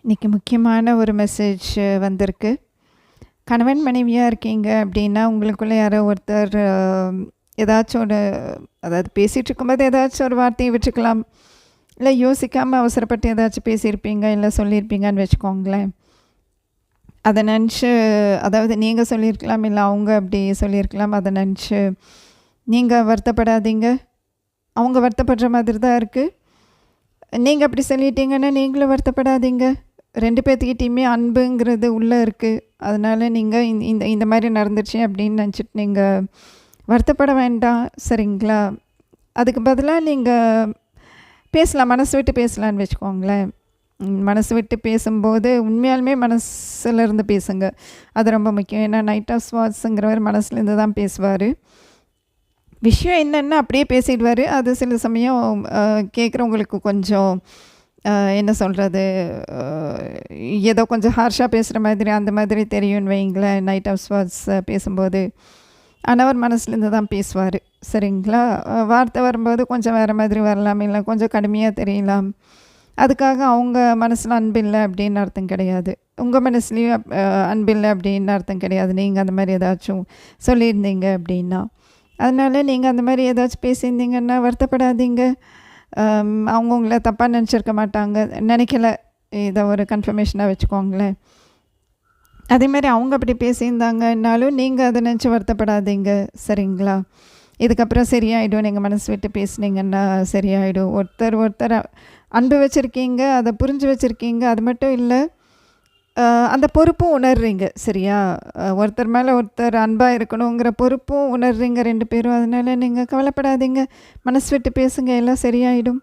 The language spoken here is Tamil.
இன்றைக்கி முக்கியமான ஒரு மெசேஜ் வந்திருக்கு. கணவன் மனைவியாக இருக்கீங்க அப்படின்னா உங்களுக்குள்ளே யாரோ ஒருத்தர் ஏதாச்சும் ஒரு அதாவது பேசிகிட்டு இருக்கும்போது ஏதாச்சும் ஒரு வார்த்தையை விட்டுருக்கலாம், இல்லை யோசிக்காமல் அவசரப்பட்டு ஏதாச்சும் பேசியிருப்பீங்க, இல்லை சொல்லியிருப்பீங்கன்னு வச்சுக்கோங்களேன். அதை நினச்சி அதாவது நீங்கள் சொல்லியிருக்கலாம், இல்லை அவங்க அப்படி சொல்லியிருக்கலாம். அதை நினச்சி நீங்கள் வருத்தப்படாதீங்க. அவங்க வருத்தப்படுற மாதிரி தான் இருக்குது. நீங்கள் அப்படி சொல்லிட்டீங்கன்னா நீங்களும் வருத்தப்படாதீங்க. 2 பேர்த்துக்கிட்டேயுமே அன்புங்கிறது உள்ளே இருக்குது. அதனால் நீங்கள் இந்த இந்த மாதிரி நடந்துச்சு அப்படின்னு நினச்சிட்டு நீங்கள் வருத்தப்பட வேண்டாம், சரிங்களா? அதுக்கு பதிலாக நீங்கள் பேசலாம், மனசு விட்டு பேசலான்னு வச்சுக்கோங்களேன். மனசு விட்டு பேசும்போது உண்மையாலுமே மனசுலேருந்து பேசுங்க. அது ரொம்ப முக்கியம். ஏன்னா நைட் ஆஃப் ஸ்வாட்ஸுங்கிறவர் மனசுலேருந்து தான் பேசுவார். விஷயம் என்னென்னா அப்படியே பேசிடுவார். அது சில சமயம் கேட்குறவங்களுக்கு கொஞ்சம் என்ன சொல்கிறது, ஏதோ கொஞ்சம் ஹார்ஷாக பேசுகிற மாதிரி அந்த மாதிரி தெரியும்னு வைங்களேன் நைட் ஆஃப் ஸ்வாட்ஸ் பேசும்போது. ஆனால் அவர் மனசுலேருந்து தான் பேசுவார், சரிங்களா? வார்த்தை வரும்போது கொஞ்சம் வேறு மாதிரி வரலாம், இல்லை கொஞ்சம் கடுமையாக தெரியலாம். அதுக்காக அவங்க மனசில் அன்பில்லை அப்படின்னு அர்த்தம் கிடையாது. உங்கள் மனசுலேயும் அன்பில்லை அப்படின்னு அர்த்தம் கிடையாது. நீங்கள் அந்த மாதிரி ஏதாச்சும் சொல்லியிருந்தீங்க அப்படின்னா. அதனால் நீங்கள் அந்த மாதிரி ஏதாச்சும் பேசியிருந்தீங்கன்னா வருத்தப்படாதீங்க. அவங்க உங்களை தப்பாக நினச்சிருக்க மாட்டாங்க, நினைக்கல. இதை ஒரு கன்ஃபர்மேஷனாக வச்சுக்கோங்களேன். அதேமாதிரி அவங்க அப்படி பேசியிருந்தாங்கன்னாலும் நீங்கள் அதை நினச்சி வருத்தப்படாதீங்க, சரிங்களா? இதுக்கப்புறம் சரியாயிடும். நீங்கள் மனசு விட்டு பேசுனீங்கன்னா சரியாயிடும். ஒருத்தர் அன்பு வச்சுருக்கீங்க, அதை புரிஞ்சு வச்சுருக்கீங்க. அது மட்டும் இல்லை, அந்த பொறுப்பும் உணர்றீங்க, சரியா? ஒருத்தர் மேலே ஒருத்தர் அன்பாக இருக்கணுங்கிற பொறுப்பும் உணர்றீங்க 2 பேரும். அதனால் நீங்கள் கவலைப்படாதீங்க, மனசு விட்டு பேசுங்க, எல்லாம் சரியாயிடும்.